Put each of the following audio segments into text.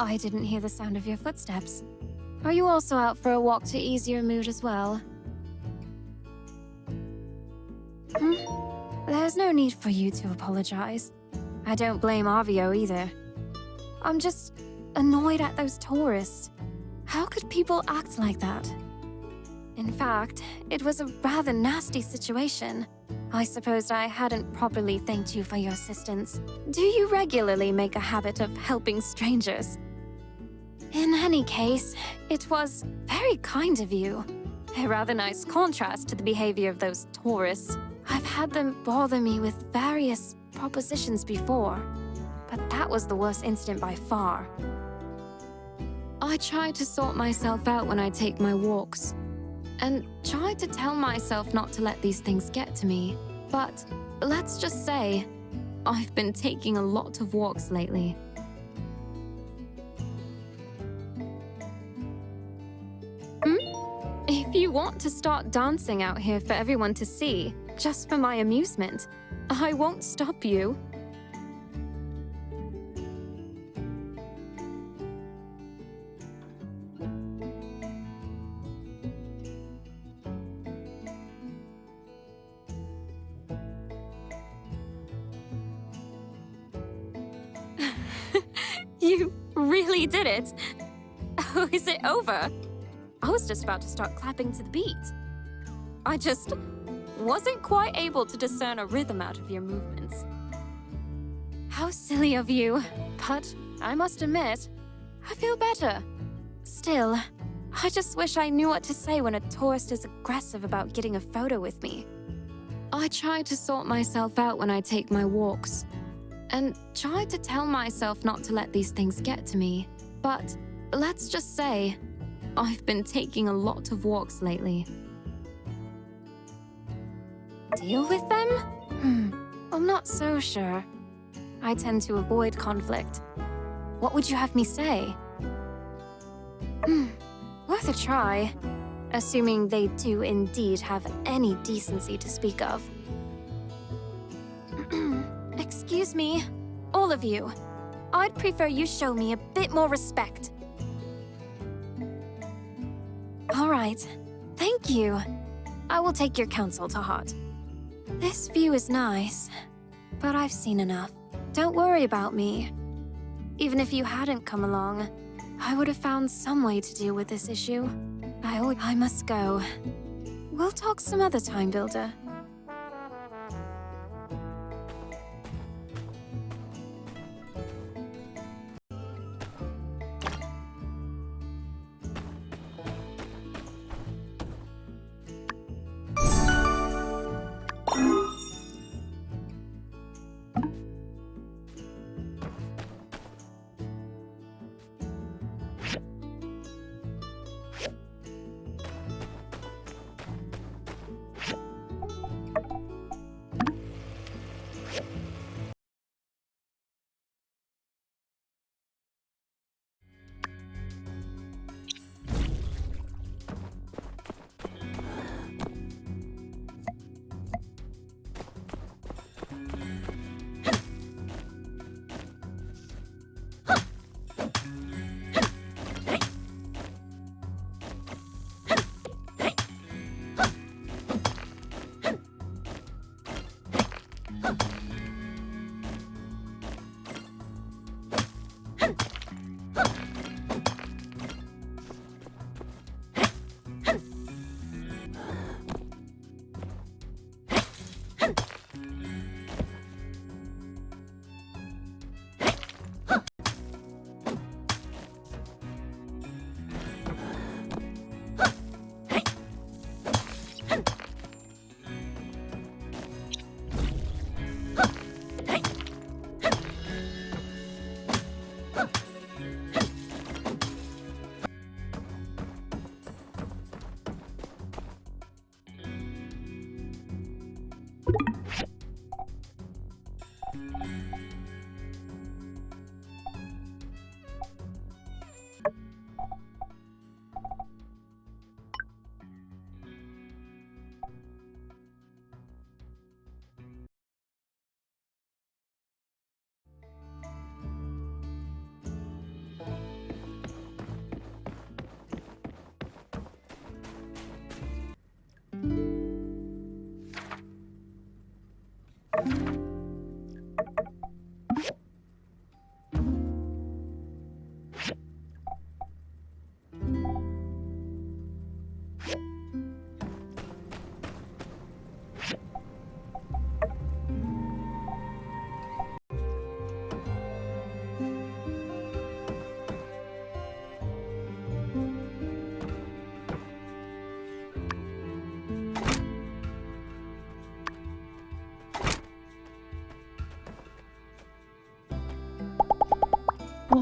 I didn't hear the sound of your footsteps. Are you also out for a walk to ease your mood as well? There's no need for you to apologize. I don't blame Avio either. I'm just annoyed at those tourists. How could people act like that? In fact, it was a rather nasty situation. I supposed I hadn't properly thanked you for your assistance. Do you regularly make a habit of helping strangers? In any case, it was very kind of you. A rather nice contrast to the behavior of those tourists. I've had them bother me with various propositions before, but that was the worst incident by far. I try to sort myself out when I take my walks, and try to tell myself not to let these things get to me. But let's just say, I've been taking a lot of walks lately. If you want to start dancing out here for everyone to see, just for my amusement, I won't stop you. You really did it! Oh, is it over? I was just about to start clapping to the beat. I just wasn't quite able to discern a rhythm out of your movements. How silly of you, but I must admit, I feel better. Still, I just wish I knew what to say when a tourist is aggressive about getting a photo with me. I try to sort myself out when I take my walks, and try to tell myself not to let these things get to me. But let's just say, I've been taking a lot of walks lately. Deal with them? I'm not so sure. I tend to avoid conflict. What would you have me say? Worth a try. Assuming they do indeed have any decency to speak of. Excuse me, all of you. I'd prefer you show me a bit more respect. All right, thank you. I will take your counsel to heart. This view is nice, but I've seen enough. Don't worry about me. Even if you hadn't come along, I would have found some way to deal with this issue. I must go. We'll talk some other time, Builder.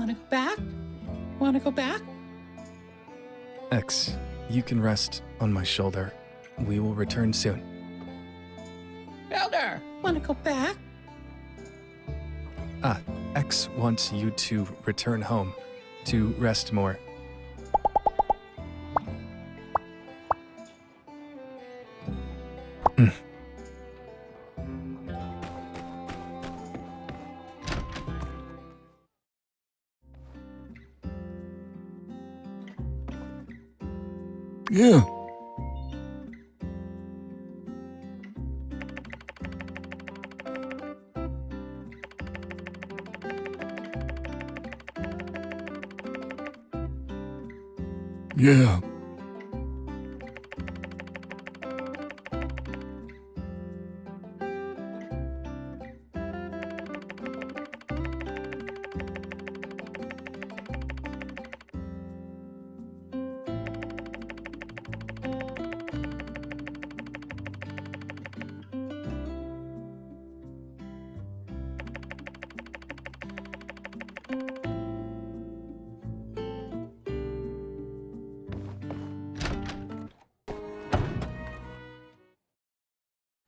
Wanna go back? Wanna go back? X, you can rest on my shoulder. We will return soon. Elder, wanna go back? X wants you to return home, to rest more. Yeah. Yeah.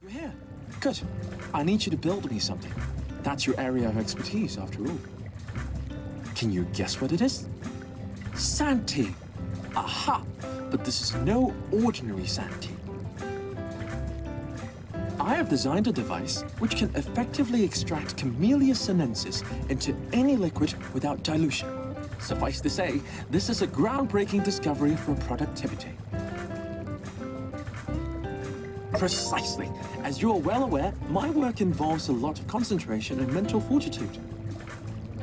You're here. Good. I need you to build me something. That's your area of expertise, after all. Can you guess what it is? Sandtea. Aha! But this is no ordinary sandtea. I have designed a device which can effectively extract Camellia sinensis into any liquid without dilution. Suffice to say, this is a groundbreaking discovery for productivity. Precisely. As you are well aware, my work involves a lot of concentration and mental fortitude.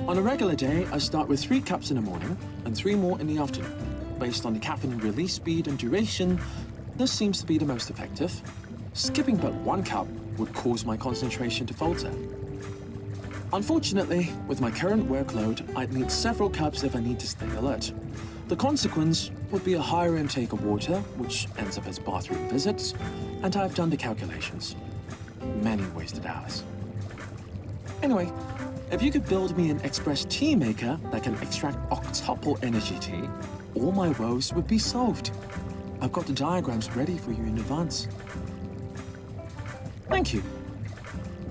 On a regular day, I start with 3 cups in the morning and 3 more in the afternoon. Based on the caffeine release speed and duration, this seems to be the most effective. Skipping but 1 cup would cause my concentration to falter. Unfortunately, with my current workload, I'd need several cups if I need to stay alert. The consequence would be a higher intake of water, which ends up as bathroom visits, and I've done the calculations. Many wasted hours. Anyway, if you could build me an express tea maker that can extract octuple energy tea, all my woes would be solved. I've got the diagrams ready for you in advance. Thank you.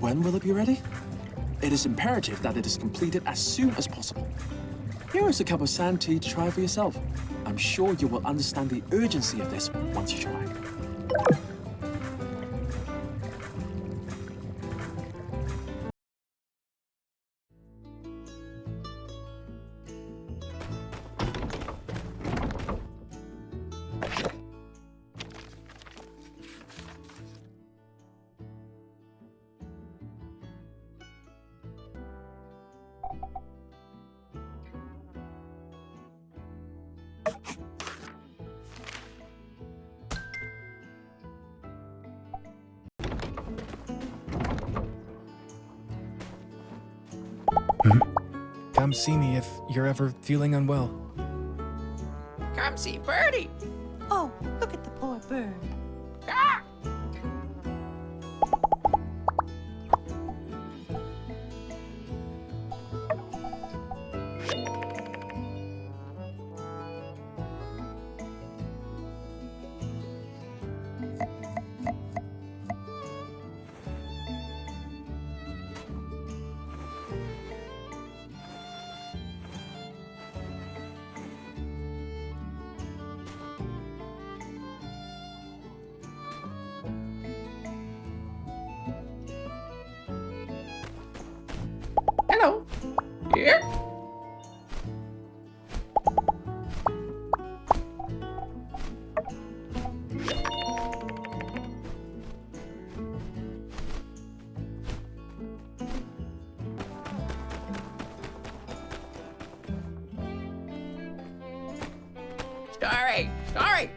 When will it be ready? It is imperative that it is completed as soon as possible. Here is a cup of sandtea to try for yourself. I'm sure you will understand the urgency of this once you try. Come see me if you're ever feeling unwell. Come see Birdie. Oh, look at the poor bird. Ah! Hello. Here. Sorry.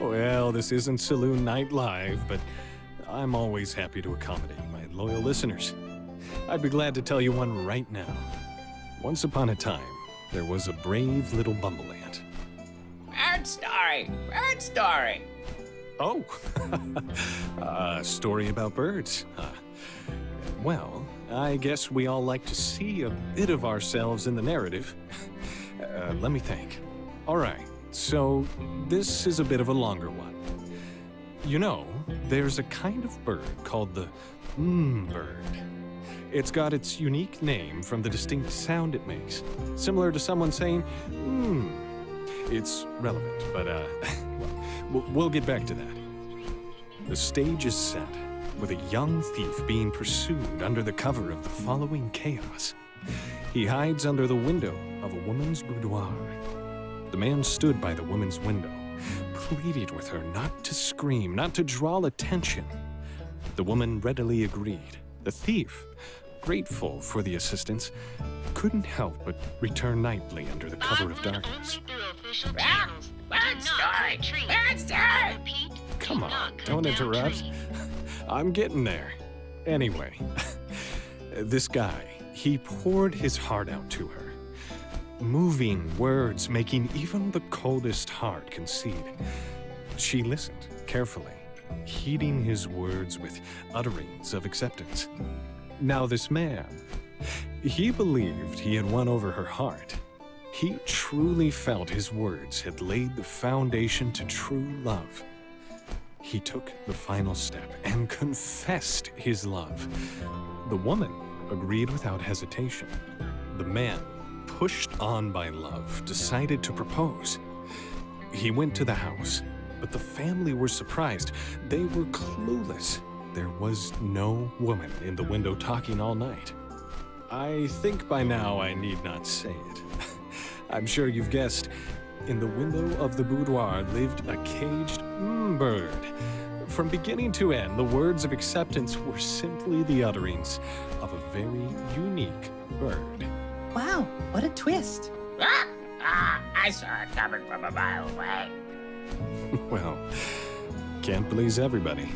Well, this isn't Saloon Night Live, but I'm always happy to accommodate my loyal listeners. I'd be glad to tell you one right now. Once upon a time, there was a brave little bumble ant. Bird story. Oh, a story about birds. Well, I guess we all like to see a bit of ourselves in the narrative. Let me think. All right, so this is a bit of a longer one. You know, there's a kind of bird called the bird. It's got its unique name from the distinct sound it makes, similar to someone saying, It's relevant, but, we'll get back to that. The stage is set, with a young thief being pursued under the cover of the following chaos. He hides under the window of a woman's boudoir. The man stood by the woman's window, pleaded with her not to scream, not to draw attention. The woman readily agreed. The thief, grateful for the assistance, couldn't help but return nightly under the cover of darkness. Bad story! Bad story! Come on, don't interrupt. I'm getting there. Anyway, this guy, he poured his heart out to her. Moving words making even the coldest heart concede. She listened carefully, heeding his words with utterings of acceptance. Now this man, he believed he had won over her heart. He truly felt his words had laid the foundation to true love. He took the final step and confessed his love. The woman agreed without hesitation. The man, pushed on by love, decided to propose. He went to the house, but the family were surprised. They were clueless. There was no woman in the window talking all night. I think by now I need not say it. I'm sure you've guessed. In the window of the boudoir lived a caged bird. From beginning to end, the words of acceptance were simply the utterings of a very unique bird. Wow, what a twist. I saw it coming from a mile away. Well, can't please everybody.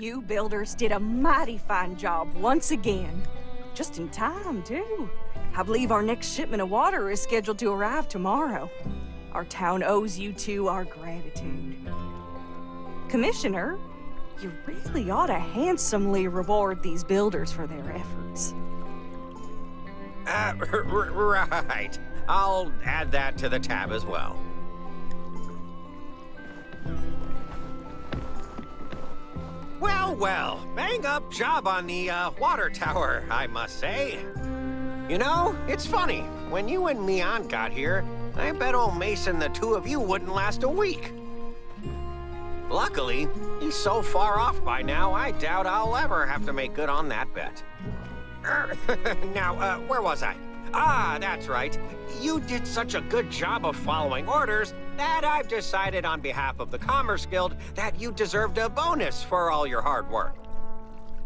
You builders did a mighty fine job once again. just in time, too. I believe our next shipment of water is scheduled to arrive tomorrow. Our town owes you two our gratitude. Commissioner, you really ought to handsomely reward these builders for their efforts. Right. I'll add that to the tab as well. Well, bang up job on the water tower, I must say. You know, it's funny. When you and Mian got here, I bet old Mason the two of you wouldn't last a week. Luckily, he's so far off by now, I doubt I'll ever have to make good on that bet. Now, where was I? Ah, that's right. You did such a good job of following orders that I've decided on behalf of the Commerce Guild that you deserved a bonus for all your hard work.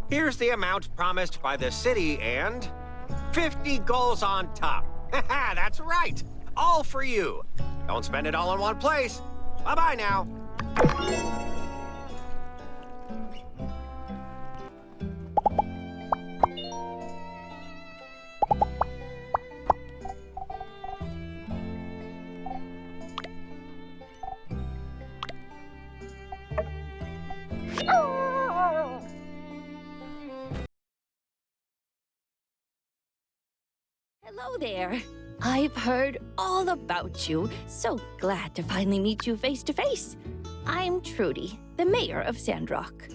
Here's the amount promised by the city and 50 goals on top. Haha, that's right. All for you. Don't spend it all in one place. Bye-bye now. Hello there. I've heard all about you. So glad to finally meet you face to face. I'm Trudy, the mayor of Sandrock.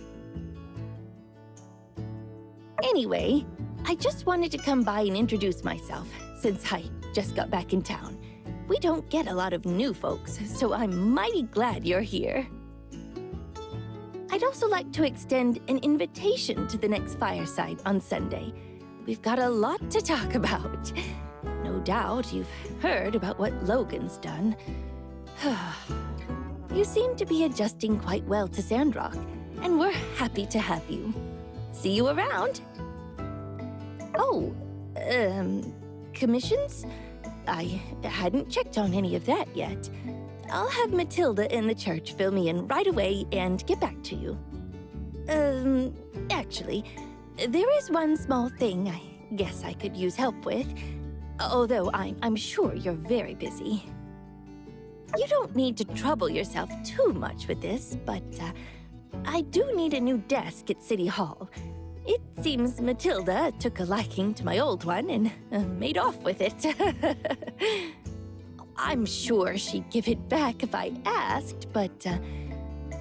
Anyway, I just wanted to come by and introduce myself, since I just got back in town. We don't get a lot of new folks, so I'm mighty glad you're here. I'd also like to extend an invitation to the next fireside on Sunday. We've got a lot to talk about. No doubt you've heard about what Logan's done. You seem to be adjusting quite well to Sandrock, and we're happy to have you. See you around. Oh, commissions? I hadn't checked on any of that yet. I'll have Matilda in the church fill me in right away and get back to you. Actually, there is one small thing I guess I could use help with, although I'm sure you're very busy. You don't need to trouble yourself too much with this, but I do need a new desk at City Hall. It seems Matilda took a liking to my old one and made off with it. I'm sure she'd give it back if I asked, but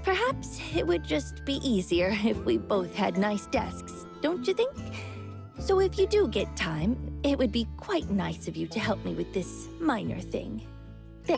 perhaps it would just be easier if we both had nice desks, don't you think? So if you do get time, it would be quite nice of you to help me with this minor thing. There.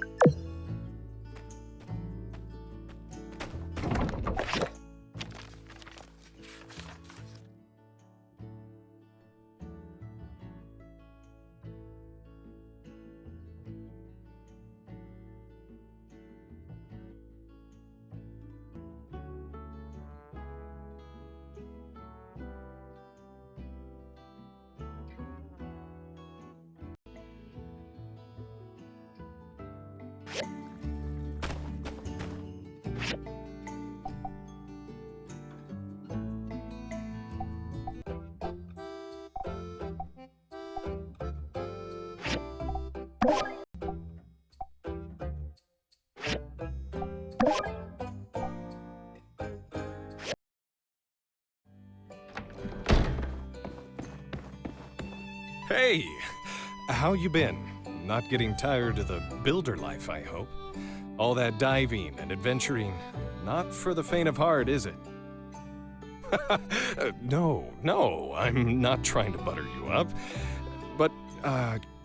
Hey, how you been? Not getting tired of the builder life, I hope. All that diving and adventuring, not for the faint of heart, is it? No, I'm not trying to butter you up. But,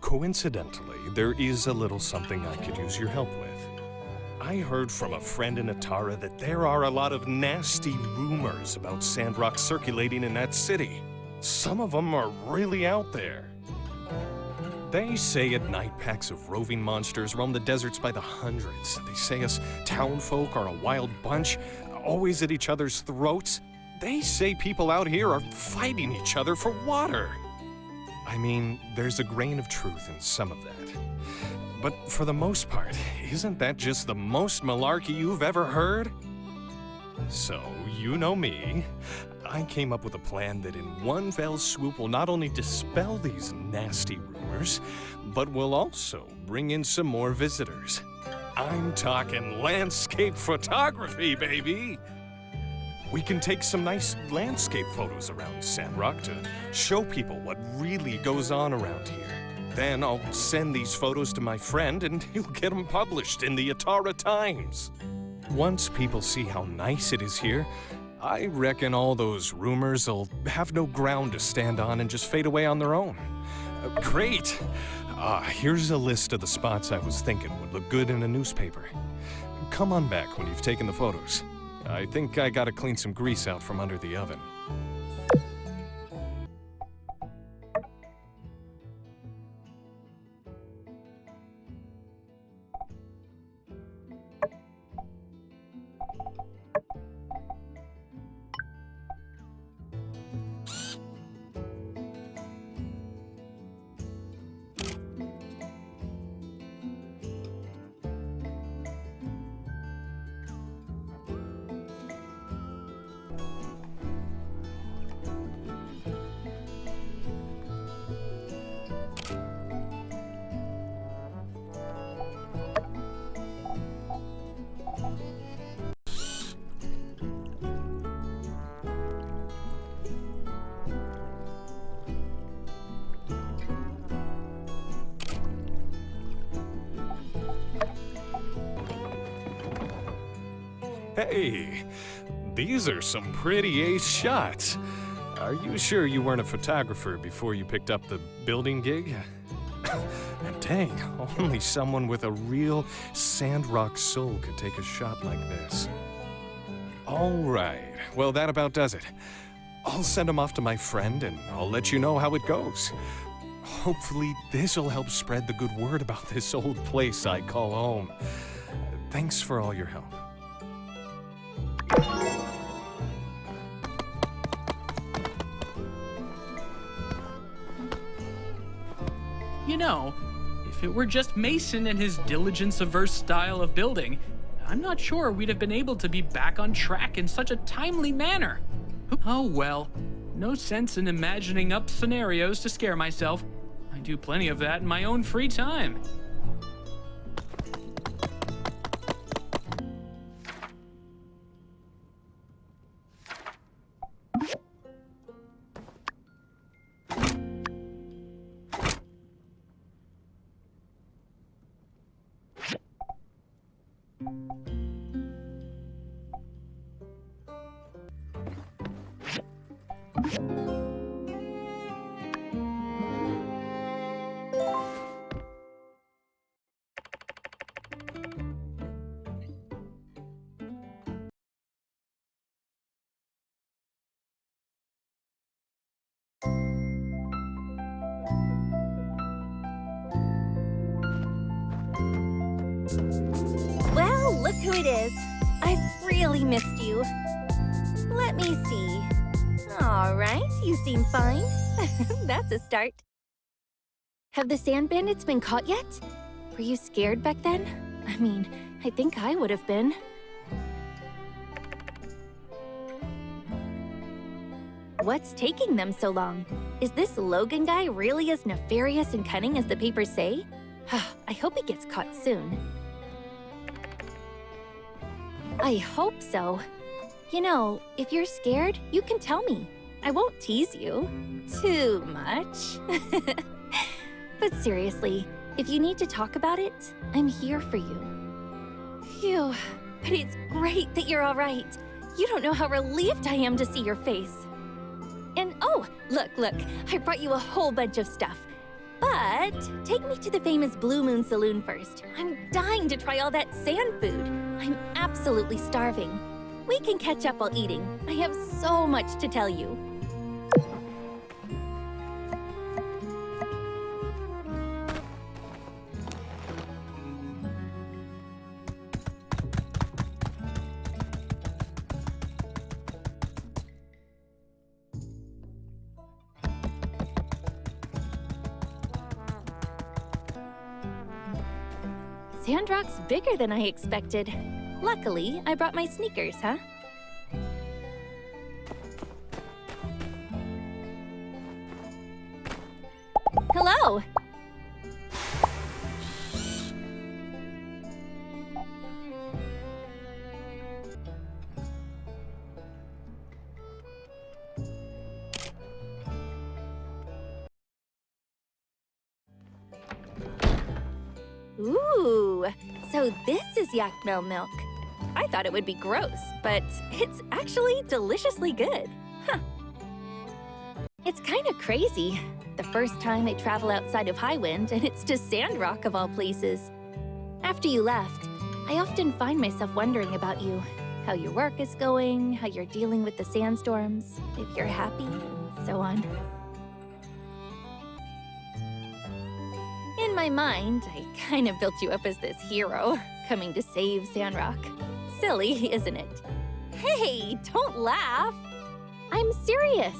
coincidentally, there is a little something I could use your help with. I heard from a friend in Atara that there are a lot of nasty rumors about Sandrock circulating in that city. Some of them are really out there. They say at night packs of roving monsters roam the deserts by the hundreds. They say us townfolk are a wild bunch, always at each other's throats. They say people out here are fighting each other for water. I mean, there's a grain of truth in some of that. But for the most part, isn't that just the most malarkey you've ever heard? So, you know me. I came up with a plan that in one fell swoop will not only dispel these nasty rumors, but will also bring in some more visitors. I'm talking landscape photography, baby! We can take some nice landscape photos around Sandrock to show people what really goes on around here. Then I'll send these photos to my friend and he'll get them published in the Atara Times. Once people see how nice it is here, I reckon all those rumors will have no ground to stand on and just fade away on their own. Great! Here's a list of the spots I was thinking would look good in a newspaper. Come on back when you've taken the photos. I think I gotta clean some grease out from under the oven. Hey, these are some pretty ace shots. Are you sure you weren't a photographer before you picked up the building gig? And dang, only someone with a real Sandrock soul could take a shot like this. All right, well, that about does it. I'll send them off to my friend and I'll let you know how it goes. Hopefully, this'll help spread the good word about this old place I call home. Thanks for all your help. You know, if it were just Mason and his diligence-averse style of building, I'm not sure we'd have been able to be back on track in such a timely manner. Oh well, no sense in imagining up scenarios to scare myself. I do plenty of that in my own free time. Well, look who it is. I've really missed you. Let me see. All right, you seem fine. That's a start. Have the sand bandits been caught yet? Were you scared back then? I mean, I think I would have been. What's taking them so long? Is this Logan guy really as nefarious and cunning as the papers say? I hope he gets caught soon. I hope so. You know, if you're scared, you can tell me. I won't tease you too much. But seriously, if you need to talk about it, I'm here for you. Phew, but it's great that you're all right. You don't know how relieved I am to see your face. And oh, look, I brought you a whole bunch of stuff. But take me to the famous Blue Moon Saloon first. I'm dying to try all that sand food. I'm absolutely starving. We can catch up while eating. I have so much to tell you. Sandrock's bigger than I expected. Luckily, I brought my sneakers, huh? Hello. Ooh, so this is yak milk. I thought it would be gross, but it's actually deliciously good. Huh. It's kind of crazy. The first time I travel outside of Highwind, and it's to Sandrock of all places. After you left, I often find myself wondering about you. How your work is going, how you're dealing with the sandstorms, if you're happy, and so on. In my mind, I kind of built you up as this hero, coming to save Sandrock. Silly, isn't it? Hey, don't laugh! I'm serious.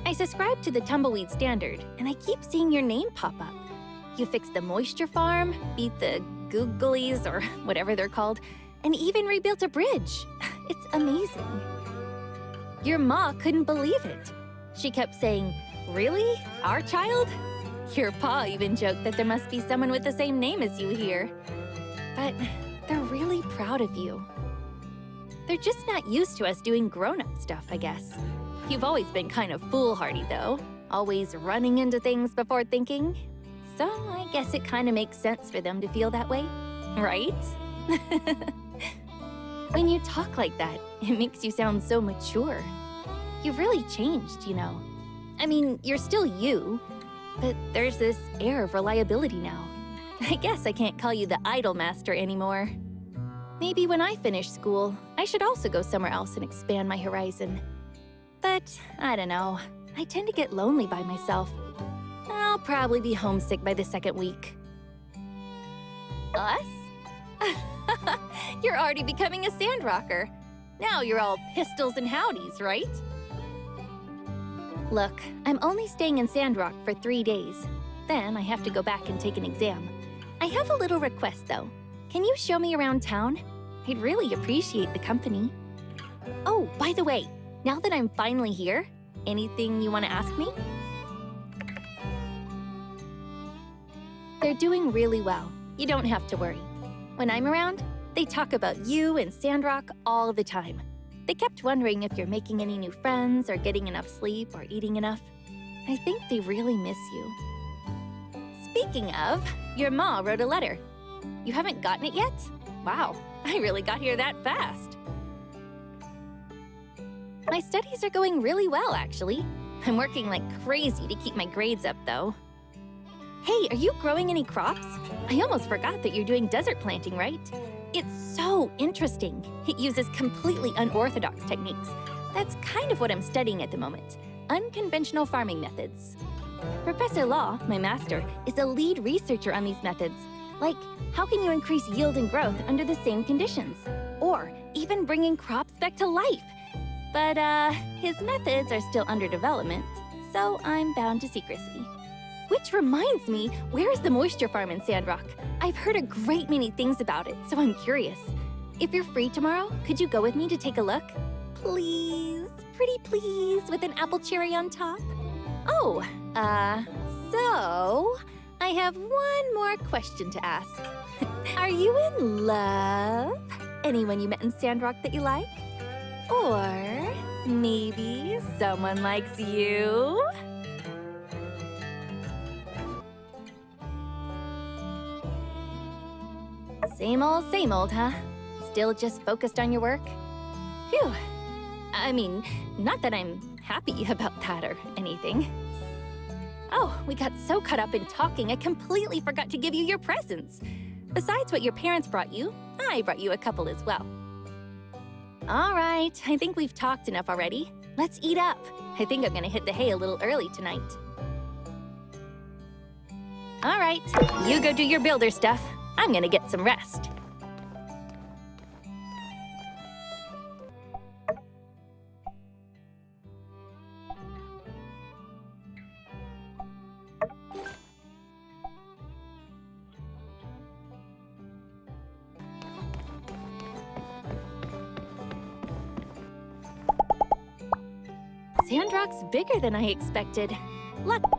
I subscribe to the Tumbleweed Standard, and I keep seeing your name pop up. You fixed the moisture farm, beat the googlies, or whatever they're called, and even rebuilt a bridge. It's amazing. Your ma couldn't believe it. She kept saying, "Really? Our child?" Your pa even joked that there must be someone with the same name as you here. But they're really proud of you. They're just not used to us doing grown-up stuff, I guess. You've always been kind of foolhardy, though. Always running into things before thinking. So I guess it kind of makes sense for them to feel that way, right? When you talk like that, it makes you sound so mature. You've really changed, you know. I mean, you're still you, but there's this air of reliability now. I guess I can't call you the idol master anymore. Maybe when I finish school, I should also go somewhere else and expand my horizon. But I don't know. I tend to get lonely by myself. I'll probably be homesick by the second week. Us? You're already becoming a sandrocker. Now you're all pistols and howdies, right? Look, I'm only staying in Sandrock for 3 days. Then I have to go back and take an exam. I have a little request, though. Can you show me around town? I'd really appreciate the company. Oh, by the way, now that I'm finally here, anything you want to ask me? They're doing really well. You don't have to worry. When I'm around, they talk about you and Sandrock all the time. They kept wondering if you're making any new friends or getting enough sleep or eating enough. I think they really miss you. Speaking of, your ma wrote a letter. You haven't gotten it yet? Wow, I really got here that fast. My studies are going really well, actually. I'm working like crazy to keep my grades up, though. Hey, are you growing any crops? I almost forgot that you're doing desert planting, right? It's so interesting. It uses completely unorthodox techniques. That's kind of what I'm studying at the moment. Unconventional farming methods. Professor Law, my master, is a lead researcher on these methods. Like, how can you increase yield and growth under the same conditions? Or even bringing crops back to life. But, his methods are still under development, so I'm bound to secrecy. Which reminds me, where is the moisture farm in Sandrock? I've heard a great many things about it, so I'm curious. If you're free tomorrow, could you go with me to take a look? Please, pretty please, with an apple cherry on top? Oh, so I have one more question to ask. Are you in love? Anyone you met in Sandrock that you like? Or maybe someone likes you? Same old, huh? Still just focused on your work? Phew. I mean, not that I'm happy about that or anything. Oh, we got so caught up in talking, I completely forgot to give you your presents. Besides what your parents brought you, I brought you a couple as well. All right, I think we've talked enough already. Let's eat up. I think I'm gonna hit the hay a little early tonight. All right, you go do your builder stuff. I'm gonna get some rest. Sandrock's bigger than I expected. Look.